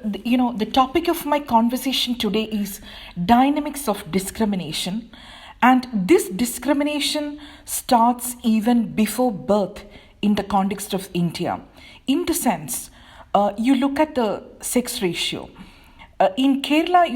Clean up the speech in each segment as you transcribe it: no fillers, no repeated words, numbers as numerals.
the topic of my conversation today is dynamics of discrimination, and this discrimination starts even before birth in the context of India. In the sense, you look at the sex ratio. In Kerala,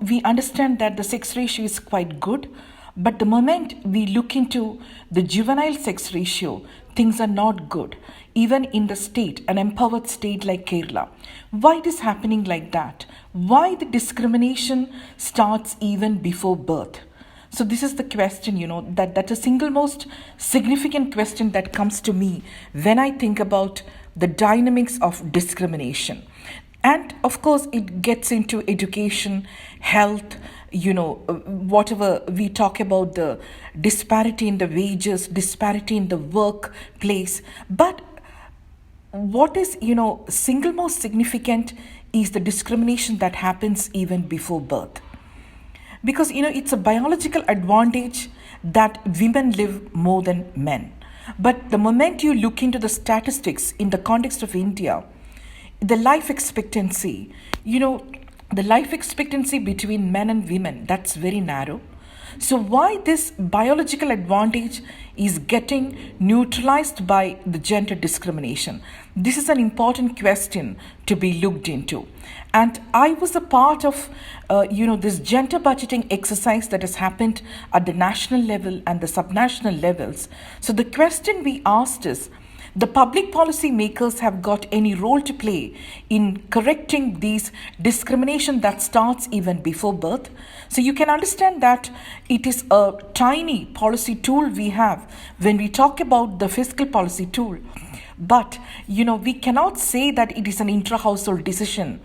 we understand that the sex ratio is quite good, but the moment we look into the juvenile sex ratio, things are not good, even in the state, an empowered state like Kerala. Why it is happening like that? Why the discrimination starts even before birth? So this is the question, that's a single most significant question that comes to me when I think about the dynamics of discrimination. And of course, it gets into education, health, whatever we talk about, the disparity in the wages, disparity in the workplace. But what is, single most significant is the discrimination that happens even before birth. Because, it's a biological advantage that women live more than men. But the moment you look into the statistics in the context of India, the life expectancy, the life expectancy between men and women, that's very narrow. So why this biological advantage is getting neutralized by the gender discrimination? This is an important question to be looked into. And I was a part of, this gender budgeting exercise that has happened at the national level and the subnational levels. So the question we asked is, the public policy makers have got any role to play in correcting these discrimination that starts even before birth? So you can understand that it is a tiny policy tool we have when we talk about the fiscal policy tool. But, we cannot say that it is an intra-household decision,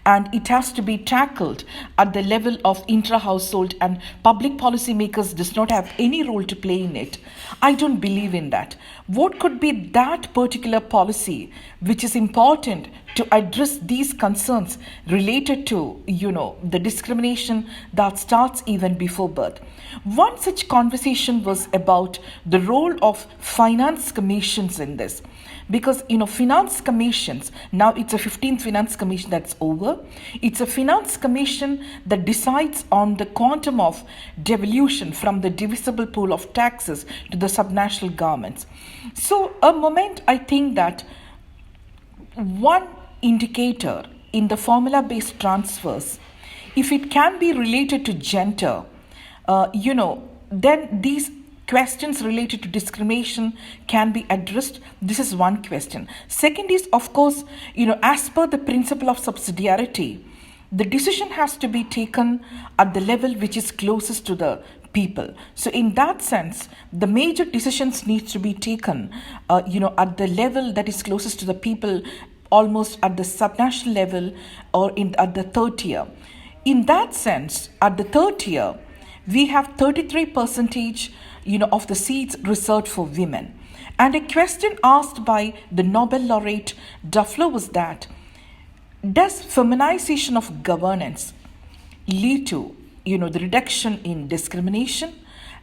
and it has to be tackled at the level of intra-household, and public policy makers does not have any role to play in it. I don't believe in that. What could be that particular policy which is important to address these concerns related to, the discrimination that starts even before birth? One such conversation was about the role of finance commissions in this. Because, finance commissions, now it's a 15th finance commission that's over. It's a finance commission that decides on the quantum of devolution from the divisible pool of taxes to the subnational governments. So, a moment I think that one indicator in the formula-based transfers, if it can be related to gender, then these questions related to discrimination can be addressed. This is one question. Second is, of course, as per the principle of subsidiarity, the decision has to be taken at the level which is closest to the people. So in that sense, the major decisions need to be taken, at the level that is closest to the people, almost at the subnational level or at the third tier. In that sense, at the third tier, we have 33% of the seats reserved for women. And a question asked by the Nobel laureate Duffler was that, does feminization of governance lead to, the reduction in discrimination,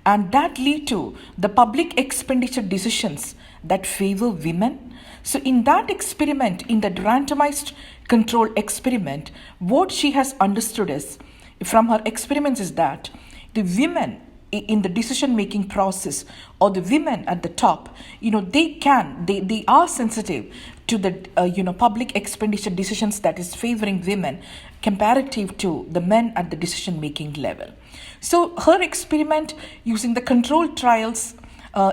and that lead to the public expenditure decisions that favor women? So in that experiment, in the randomized control experiment, what she has understood is, from her experiments, is that the women in the decision-making process, or the women at the top, they are sensitive to the, public expenditure decisions that is favoring women comparative to the men at the decision-making level. So her experiment using the controlled trials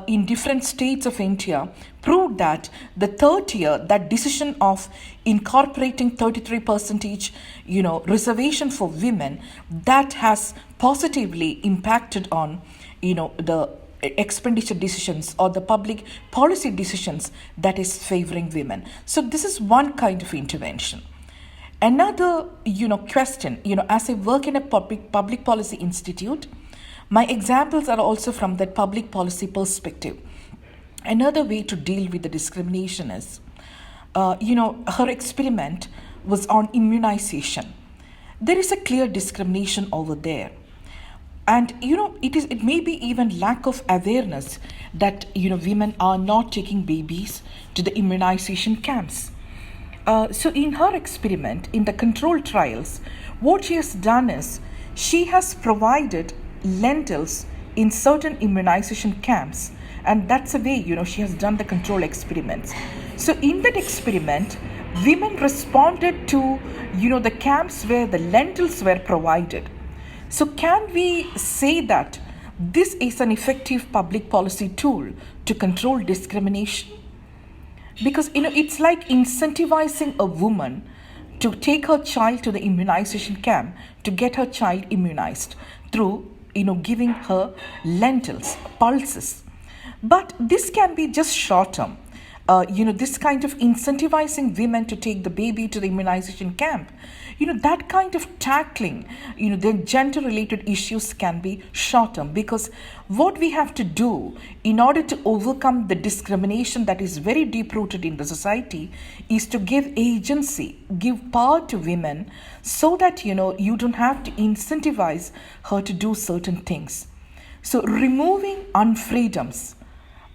in different states of India proved that the third tier, that decision of incorporating 33%, reservation for women, that has positively impacted on, the expenditure decisions or the public policy decisions that is favoring women. So this is one kind of intervention. Another, question, as I work in a public policy institute, my examples are also from that public policy perspective. Another way to deal with the discrimination is, her experiment was on immunization. There is a clear discrimination over there. And, it may be even lack of awareness that, women are not taking babies to the immunization camps. So in her experiment, in the control trials, what she has done is she has provided lentils in certain immunization camps, and that's the way she has done the control experiments. So in that experiment, women responded to the camps where the lentils were provided. So can we say that this is an effective public policy tool to control discrimination? Because it's like incentivizing a woman to take her child to the immunization camp to get her child immunized through giving her lentils, pulses. But this can be just short term. This kind of incentivizing women to take the baby to the immunization camp, that kind of tackling, the gender related issues can be short term, because what we have to do in order to overcome the discrimination that is very deep rooted in the society is to give agency, give power to women so that, you don't have to incentivize her to do certain things. So removing unfreedoms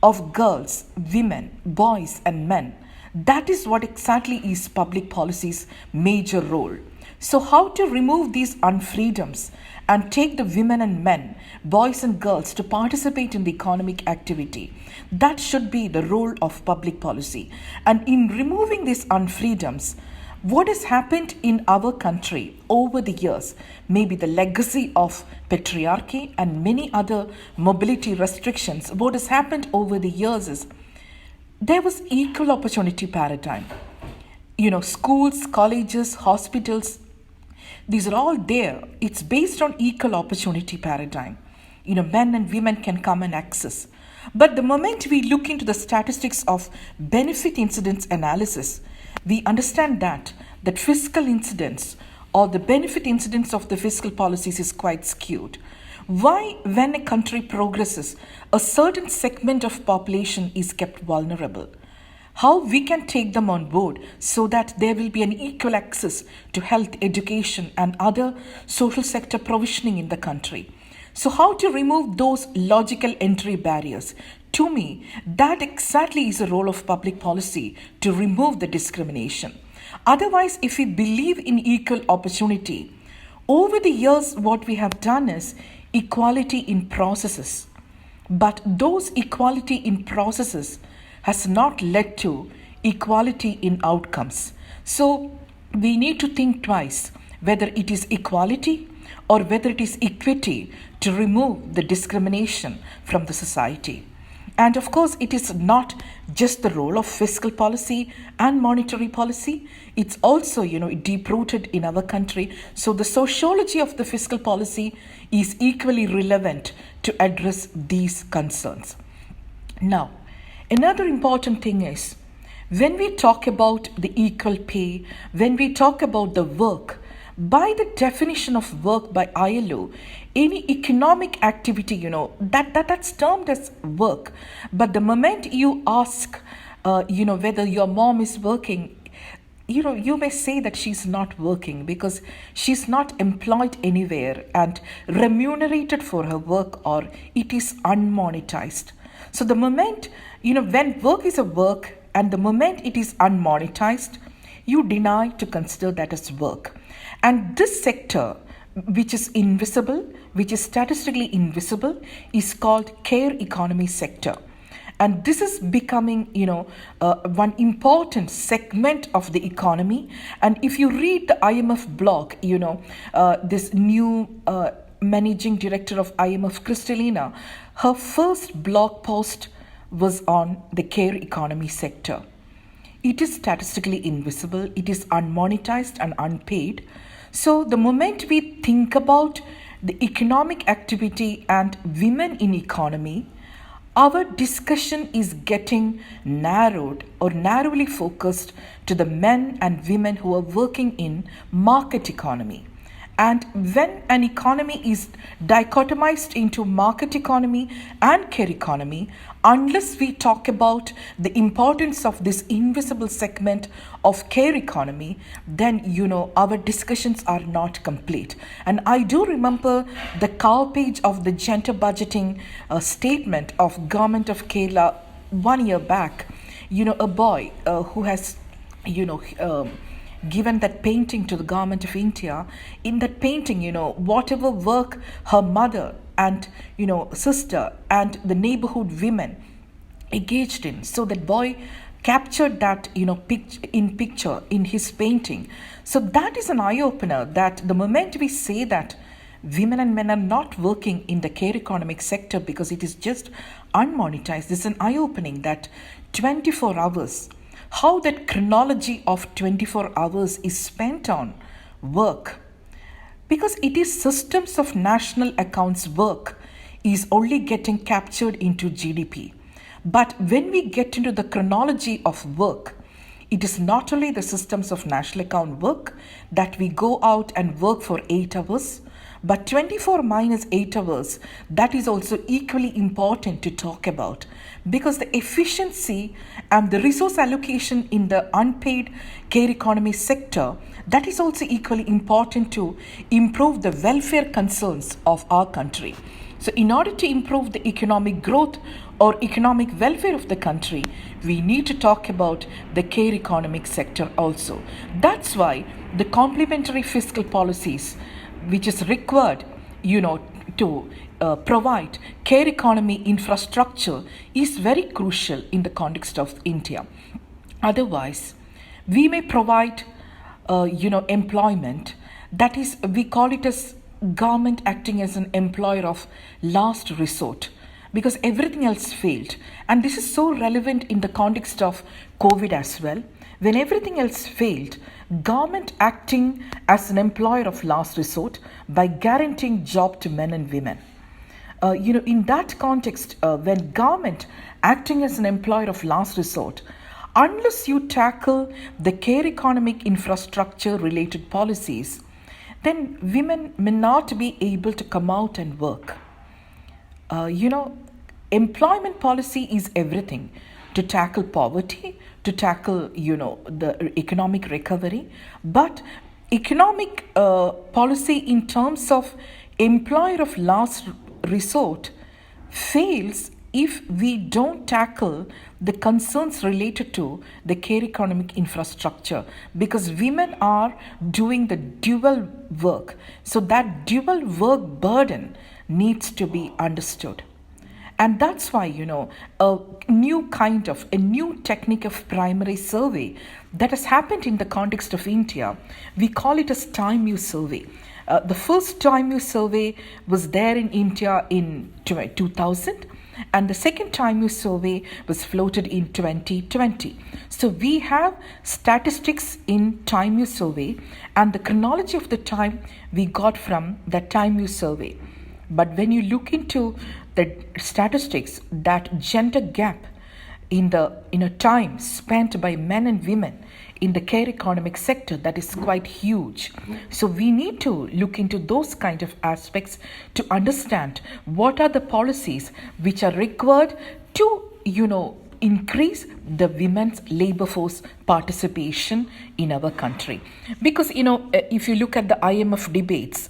of girls, women, boys, and men. That is what exactly is public policy's major role. So, how to remove these unfreedoms and take the women and men, boys and girls, to participate in the economic activity? That should be the role of public policy. And in removing these unfreedoms, what has happened in our country over the years, maybe the legacy of patriarchy and many other mobility restrictions, what has happened over the years is there was equal opportunity paradigm. Schools, colleges, hospitals, these are all there. It's based on equal opportunity paradigm. Men and women can come and access. But the moment we look into the statistics of benefit incidence analysis, we understand that fiscal incidence or the benefit incidence of the fiscal policies is quite skewed. Why, when a country progresses, a certain segment of population is kept vulnerable? How we can take them on board so that there will be an equal access to health, education, and other social sector provisioning in the country? So how to remove those logical entry barriers? To me, that exactly is the role of public policy, to remove the discrimination. Otherwise, if we believe in equal opportunity, over the years what we have done is equality in processes. But those equality in processes has not led to equality in outcomes. So we need to think twice whether it is equality or whether it is equity to remove the discrimination from the society. And of course, it is not just the role of fiscal policy and monetary policy. It's also, deep-rooted in our country. So the sociology of the fiscal policy is equally relevant to address these concerns. Now, another important thing is, when we talk about the equal pay, when we talk about the work, by the definition of work by ILO, any economic activity, that's termed as work. But the moment you ask, whether your mom is working, you may say that she's not working because she's not employed anywhere and remunerated for her work, or it is unmonetized. So the moment, when work is a work and the moment it is unmonetized, you deny to consider that as work. And this sector, which is invisible, which is statistically invisible, is called care economy sector. And this is becoming, one important segment of the economy. And if you read the IMF blog, this new managing director of IMF, Kristalina, her first blog post was on the care economy sector. It is statistically invisible, it is unmonetized and unpaid. So the moment we think about the economic activity and women in economy, our discussion is getting narrowed or narrowly focused to the men and women who are working in market economy. And when an economy is dichotomized into market economy and care economy, unless we talk about the importance of this invisible segment of care economy, then, our discussions are not complete. And I do remember the cover page of the gender budgeting statement of Government of Kerala 1 year back. A boy who has you know, given that painting to the government of India. In that painting, whatever work her mother and, sister and the neighborhood women engaged in, so that boy captured that, picture in his painting. So that is an eye opener, that the moment we say that women and men are not working in the care economic sector because it is just unmonetized, this is an eye opening that 24 hours, how that chronology of 24 hours is spent on work, because it is systems of national accounts work is only getting captured into GDP. But when we get into the chronology of work, it is not only the systems of national account work that we go out and work for 8 hours, but 24 minus 8 hours, that is also equally important to talk about, because the efficiency and the resource allocation in the unpaid care economy sector, that is also equally important to improve the welfare concerns of our country. So in order to improve the economic growth or economic welfare of the country, we need to talk about the care economic sector also. That's why the complementary fiscal policies, which is required, to provide care economy infrastructure, is very crucial in the context of India. Otherwise, we may provide, employment, that is, we call it as government acting as an employer of last resort, because everything else failed. And this is so relevant in the context of COVID as well. When everything else failed, government acting as an employer of last resort by guaranteeing job to men and women. In that context, when government acting as an employer of last resort, unless you tackle the care economic infrastructure related policies, then women may not be able to come out and work. Employment policy is everything to tackle poverty, to tackle, the economic recovery. But economic policy in terms of employer of last resort fails if we don't tackle the concerns related to the care economic infrastructure, because women are doing the dual work. So that dual work burden needs to be understood. And that's why, a new technique of primary survey that has happened in the context of India, we call it as time use survey. The first time use survey was there in India in 2000, and the second time use survey was floated in 2020. So we have statistics in time use survey, and the chronology of the time we got from that time use survey. But when you look into the statistics, that gender gap in the time spent by men and women in the care economic sector, that is quite huge. So we need to look into those kind of aspects to understand what are the policies which are required to increase the women's labor force participation in our country. Because if you look at the IMF debates,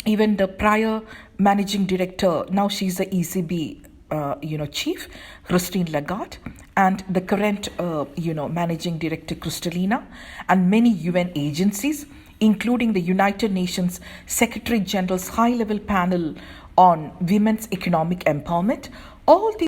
even the prior managing director, now she's the ECB chief, Christine Lagarde, and the current managing director, Kristalina, and many UN agencies, including the United Nations Secretary General's high-level panel on women's economic empowerment. All these